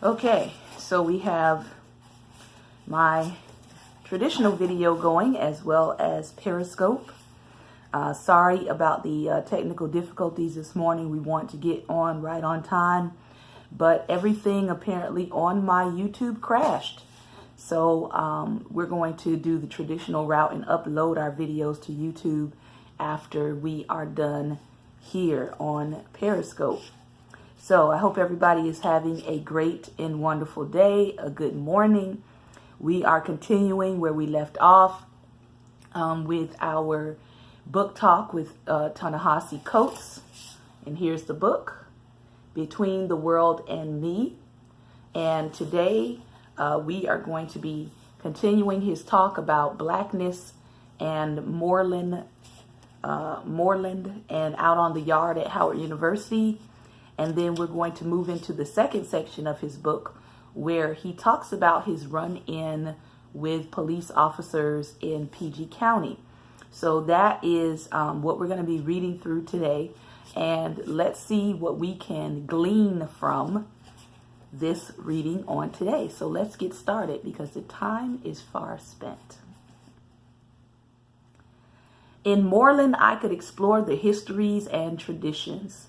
Okay, so we have my traditional video going as well as Periscope. Sorry about the technical difficulties this morning. We want to get on right on time, but everything apparently on my YouTube crashed. So we're going to do the traditional route and upload our videos to YouTube after we are done here on Periscope. So I hope everybody is having a great and wonderful day, a good morning. We are continuing where we left off with our book talk with Tanehisi Coates. And here's the book, Between the World and Me. And today we are going to be continuing his talk about blackness and moorland and out on the yard at Howard University. And then we're going to move into the second section of his book where he talks about his run-in with police officers in PG County. So that is what we're going to be reading through today. And let's see what we can glean from this reading on today. So let's get started because the time is far spent. In moorland, I could explore the histories and traditions.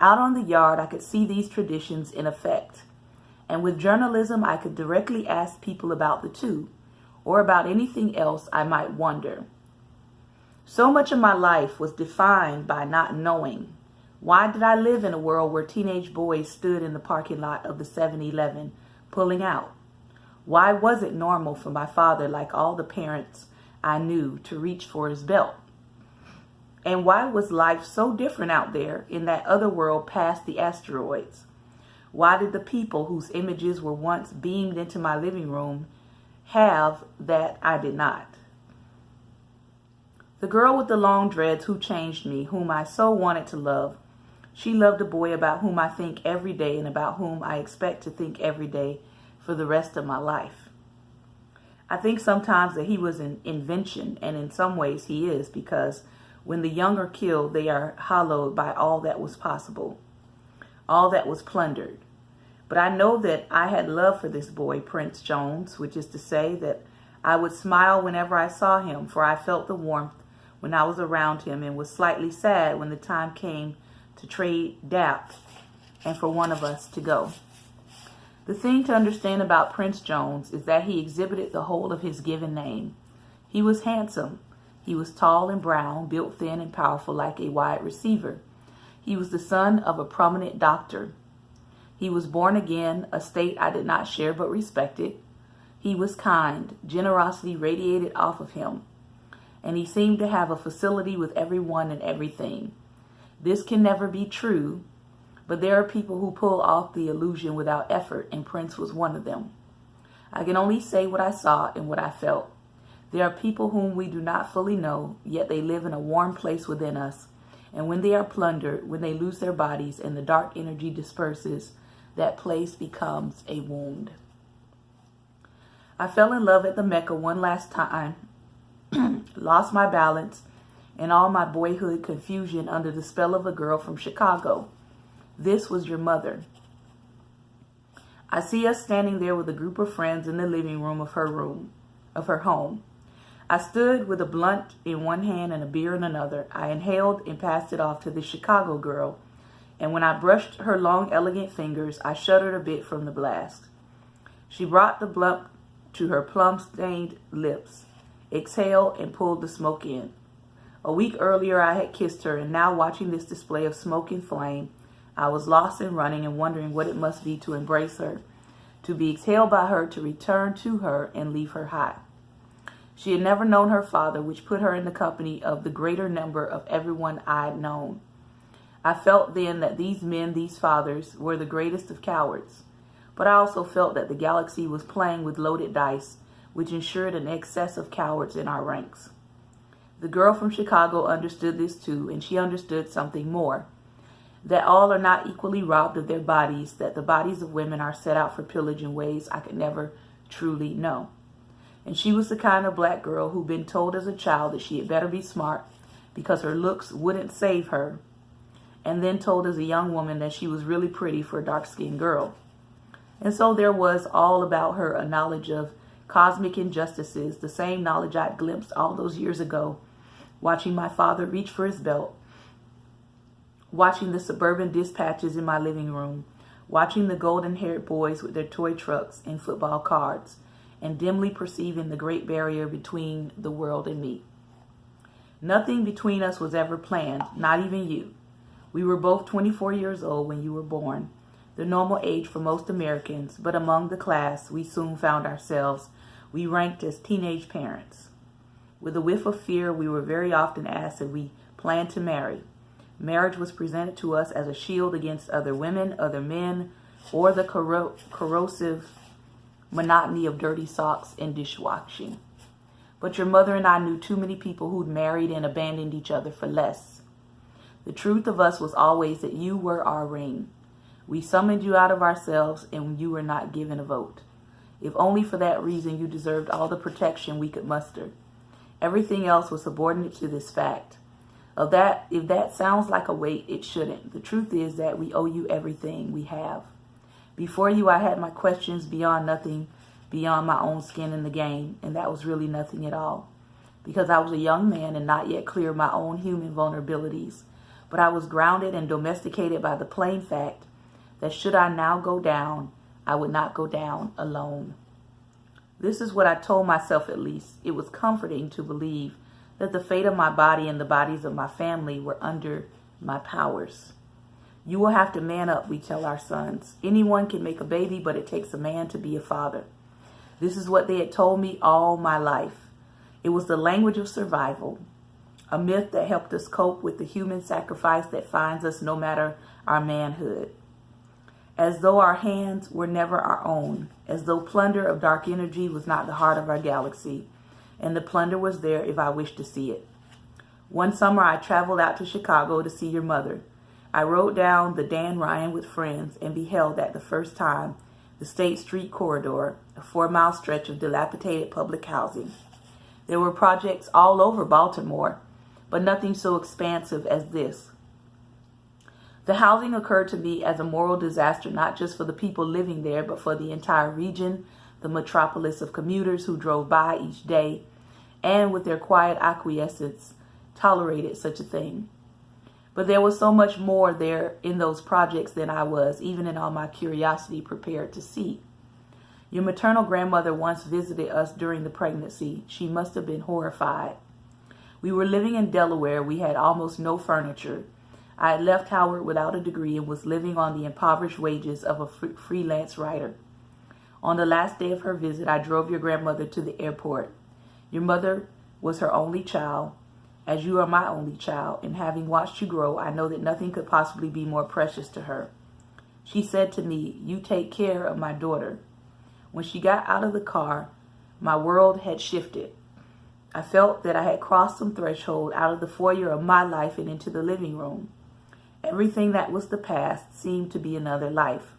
Out on the yard, I could see these traditions in effect. And with journalism, I could directly ask people about the two, or about anything else I might wonder. So much of my life was defined by not knowing. Why did I live in a world where teenage boys stood in the parking lot of the 7-Eleven pulling out? Why was it normal for my father, like all the parents I knew, to reach for his belt? And why was life so different out there in that other world past the asteroids? Why did the people whose images were once beamed into my living room have that I did not? The girl with the long dreads who changed me, whom I so wanted to love, she loved a boy about whom I think every day and about whom I expect to think every day for the rest of my life. I think sometimes that he was an invention, and in some ways he is, because when the young are killed, they are hallowed by all that was possible, all that was plundered. But I know that I had love for this boy, Prince Jones, which is to say that I would smile whenever I saw him, for I felt the warmth when I was around him and was slightly sad when the time came to trade dap and for one of us to go. The thing to understand about Prince Jones is that he exhibited the whole of his given name. He was handsome. He was tall and brown, built thin and powerful like a wide receiver. He was the son of a prominent doctor. He was born again, a state I did not share but respected. He was kind. Generosity radiated off of him. And he seemed to have a facility with everyone and everything. This can never be true, but there are people who pull off the illusion without effort, and Prince was one of them. I can only say what I saw and what I felt. There are people whom we do not fully know, yet they live in a warm place within us. And when they are plundered, when they lose their bodies and the dark energy disperses, that place becomes a wound. I fell in love at the Mecca one last time, lost my balance and all my boyhood confusion under the spell of a girl from Chicago. This was your mother. I see us standing there with a group of friends in the living room of her home. I stood with a blunt in one hand and a beer in another. I inhaled and passed it off to the Chicago girl, and when I brushed her long, elegant fingers, I shuddered a bit from the blast. She brought the blunt to her plum-stained lips, exhaled, and pulled the smoke in. A week earlier, I had kissed her, and now watching this display of smoke and flame, I was lost and running and wondering what it must be to embrace her, to be exhaled by her, to return to her and leave her high. She had never known her father, which put her in the company of the greater number of everyone I'd known. I felt then that these men, these fathers, were the greatest of cowards. But I also felt that the galaxy was playing with loaded dice, which ensured an excess of cowards in our ranks. The girl from Chicago understood this too, and she understood something more. That all are not equally robbed of their bodies, that the bodies of women are set out for pillage in ways I could never truly know. And she was the kind of black girl who'd been told as a child that she had better be smart because her looks wouldn't save her, and then told as a young woman that she was really pretty for a dark-skinned girl. And so there was all about her a knowledge of cosmic injustices, the same knowledge I'd glimpsed all those years ago, watching my father reach for his belt, watching the suburban dispatches in my living room, watching the golden-haired boys with their toy trucks and football cards, and dimly perceiving the great barrier between the world and me. Nothing between us was ever planned, not even you. We were both 24 years old when you were born, the normal age for most Americans, but among the class we soon found ourselves. We ranked as teenage parents. With a whiff of fear, we were very often asked if we planned to marry. Marriage was presented to us as a shield against other women, other men, or the corrosive monotony of dirty socks and dishwashing. But your mother and I knew too many people who'd married and abandoned each other for less. The truth of us was always that you were our ring. We summoned you out of ourselves, and you were not given a vote. If only for that reason, you deserved all the protection we could muster. Everything else was subordinate to this fact. If that sounds like a weight, it shouldn't. The truth is that we owe you everything we have. Before you, I had my questions beyond nothing, beyond my own skin in the game, and that was really nothing at all. Because I was a young man and not yet clear of my own human vulnerabilities. But I was grounded and domesticated by the plain fact that should I now go down, I would not go down alone. This is what I told myself, at least. It was comforting to believe that the fate of my body and the bodies of my family were under my powers. You will have to man up, we tell our sons. Anyone can make a baby, but it takes a man to be a father. This is what they had told me all my life. It was the language of survival, a myth that helped us cope with the human sacrifice that finds us no matter our manhood. As though our hands were never our own, as though plunder of dark energy was not the heart of our galaxy, and the plunder was there if I wished to see it. One summer I traveled out to Chicago to see your mother. I rode down the Dan Ryan with friends and beheld at the first time the State Street corridor, a 4-mile stretch of dilapidated public housing. There were projects all over Baltimore, but nothing so expansive as this. The housing occurred to me as a moral disaster, not just for the people living there, but for the entire region, the metropolis of commuters who drove by each day and with their quiet acquiescence tolerated such a thing. But there was so much more there in those projects than I was, even in all my curiosity, prepared to see. Your maternal grandmother once visited us during the pregnancy. She must have been horrified. We were living in Delaware. We had almost no furniture. I had left Howard without a degree and was living on the impoverished wages of a freelance writer. On the last day of her visit, I drove your grandmother to the airport. Your mother was her only child, as you are my only child, and having watched you grow, I know that nothing could possibly be more precious to her. She said to me, "You take care of my daughter." When she got out of the car, my world had shifted. I felt that I had crossed some threshold out of the foyer of my life and into the living room. Everything that was the past seemed to be another life.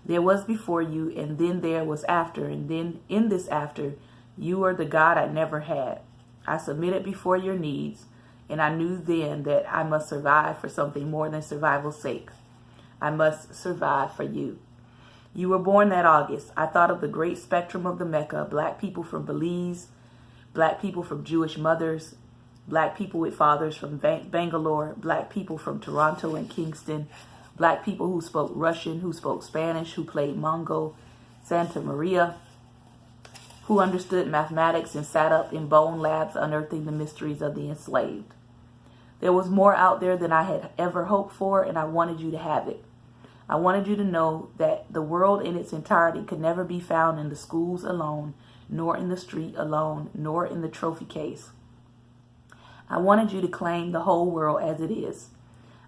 There was before you, and then there was after, and then in this after, you were the God I never had. I submitted before your needs, and I knew then that I must survive for something more than survival's sake. I must survive for you. You were born that August. I thought of the great spectrum of the Mecca, black people from Belize, black people from Jewish mothers, black people with fathers from Bangalore, black people from Toronto and Kingston, black people who spoke Russian, who spoke Spanish, who played Mongo, Santa Maria, who understood mathematics and sat up in bone labs unearthing the mysteries of the enslaved. There was more out there than I had ever hoped for, and I wanted you to have it. I wanted you to know that the world in its entirety could never be found in the schools alone, nor in the street alone, nor in the trophy case. I wanted you to claim the whole world as it is.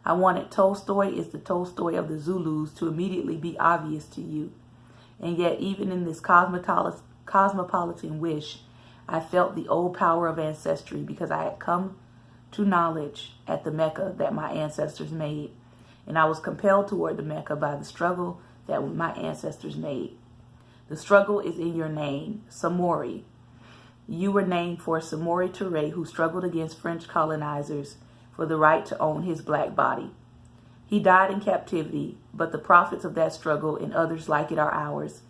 I wanted Tolstoy is the Tolstoy of the Zulus to immediately be obvious to you. And yet, even in this cosmopolitan wish, I felt the old power of ancestry because I had come to knowledge at the Mecca that my ancestors made. And I was compelled toward the Mecca by the struggle that my ancestors made. The struggle is in your name, Samori. You were named for Samori Touré, who struggled against French colonizers for the right to own his black body. He died in captivity, but the profits of that struggle and others like it are ours.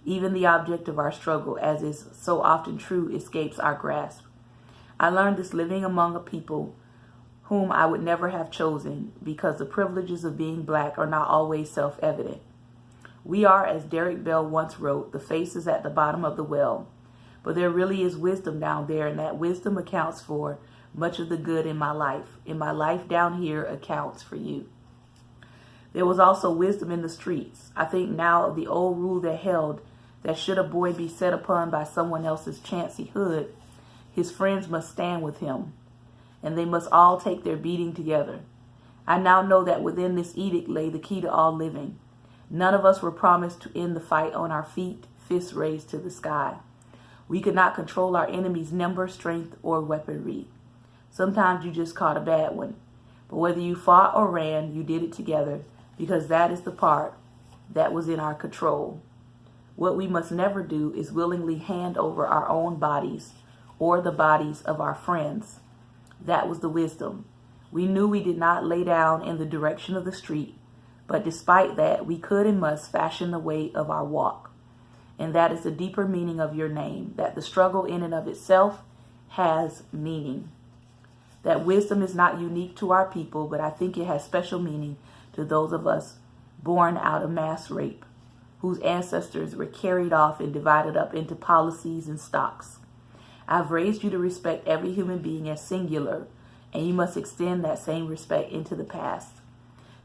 Even the object of our struggle, as is so often true, escapes our grasp. I learned this living among a people whom I would never have chosen, because the privileges of being black are not always self-evident. We are, as Derek Bell once wrote, the faces at the bottom of the well. But there really is wisdom down there, and that wisdom accounts for much of the good in my life. And my life down here accounts for you. There was also wisdom in the streets. I think now of the old rule that held that should a boy be set upon by someone else's chancy hood, his friends must stand with him, and they must all take their beating together. I now know that within this edict lay the key to all living. None of us were promised to end the fight on our feet, fists raised to the sky. We could not control our enemy's number, strength, or weaponry. Sometimes you just caught a bad one. But whether you fought or ran, you did it together, because that is the part that was in our control. What we must never do is willingly hand over our own bodies or the bodies of our friends. That was the wisdom. We knew we did not lay down in the direction of the street, but despite that, we could and must fashion the way of our walk. And that is the deeper meaning of your name, that the struggle in and of itself has meaning. That wisdom is not unique to our people, but I think it has special meaning to those of us born out of mass rape, whose ancestors were carried off and divided up into policies and stocks. I've raised you to respect every human being as singular, and you must extend that same respect into the past.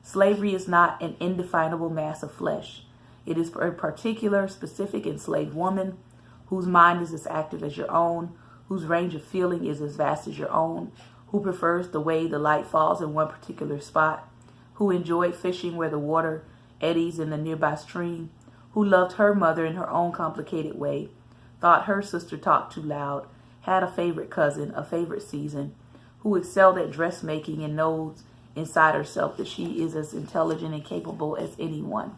Slavery is not an indefinable mass of flesh. It is a particular, specific enslaved woman whose mind is as active as your own, whose range of feeling is as vast as your own, who prefers the way the light falls in one particular spot, who enjoyed fishing where the water eddies in the nearby stream, who loved her mother in her own complicated way, thought her sister talked too loud, had a favorite cousin, a favorite season, who excelled at dressmaking and knows inside herself that she is as intelligent and capable as anyone.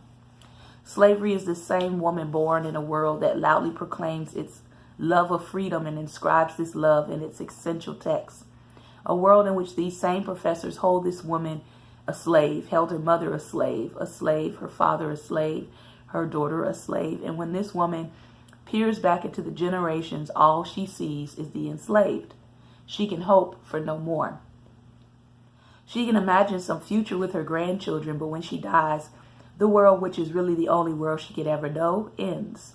Slavery is the same woman born in a world that loudly proclaims its love of freedom and inscribes this love in its essential text. A world in which these same professors hold this woman a slave, held her mother a slave, her father a slave, her daughter a slave. And when this woman peers back into the generations, all she sees is the enslaved. She can hope for no more. She can imagine some future with her grandchildren, but when she dies, the world, which is really the only world she could ever know, ends.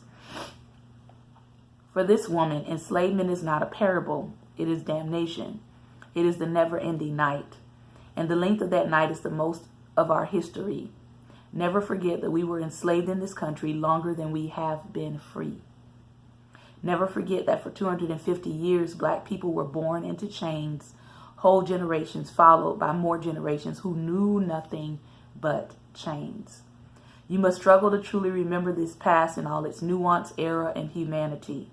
For this woman, enslavement is not a parable. It is damnation. It is the never-ending night. And the length of that night is the most of our history. Never forget that we were enslaved in this country longer than we have been free. Never forget that for 250 years, black people were born into chains, whole generations followed by more generations who knew nothing but chains. You must struggle to truly remember this past in all its nuance, error, and humanity.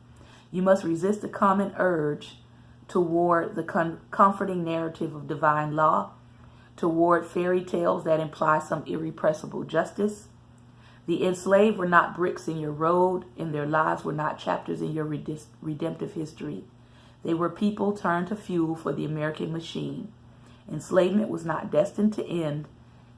You must resist the common urge toward the comforting narrative of divine law, toward fairy tales that imply some irrepressible justice. The enslaved were not bricks in your road, and their lives were not chapters in your redemptive history. They were people turned to fuel for the American machine. Enslavement was not destined to end,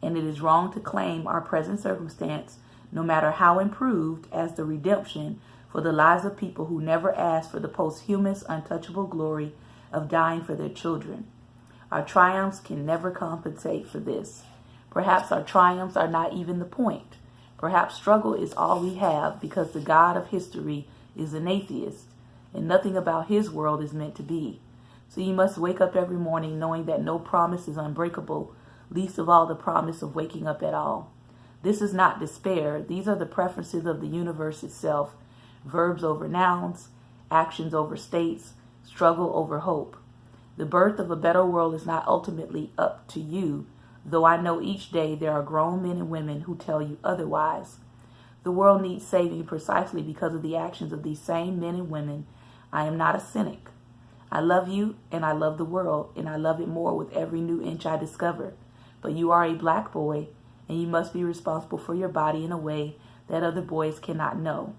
and it is wrong to claim our present circumstance, no matter how improved, as the redemption for the lives of people who never asked for the posthumous, untouchable glory of dying for their children. Our triumphs can never compensate for this. Perhaps our triumphs are not even the point. Perhaps struggle is all we have because the God of history is an atheist, and nothing about his world is meant to be. So you must wake up every morning knowing that no promise is unbreakable, least of all the promise of waking up at all. This is not despair. These are the preferences of the universe itself. Verbs over nouns, actions over states, struggle over hope. The birth of a better world is not ultimately up to you, though I know each day there are grown men and women who tell you otherwise. The world needs saving precisely because of the actions of these same men and women. I am not a cynic. I love you and I love the world, and I love it more with every new inch I discover. But you are a black boy, and you must be responsible for your body in a way that other boys cannot know.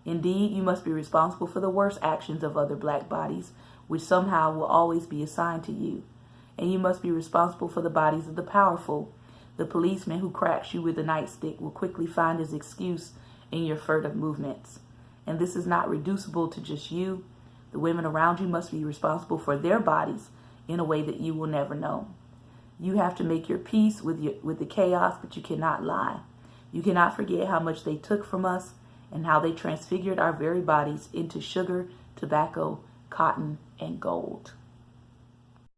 Indeed, you must be responsible for the worst actions of other black bodies, which somehow will always be assigned to you. And you must be responsible for the bodies of the powerful, The policeman who cracks you with a nightstick will quickly find his excuse in your furtive movements. And this is not reducible to just you. The women around you must be responsible for their bodies in a way that you will never know. You have to make your peace with the chaos, but you cannot lie. You cannot forget how much they took from us and how they transfigured our very bodies into sugar, tobacco, cotton, and gold.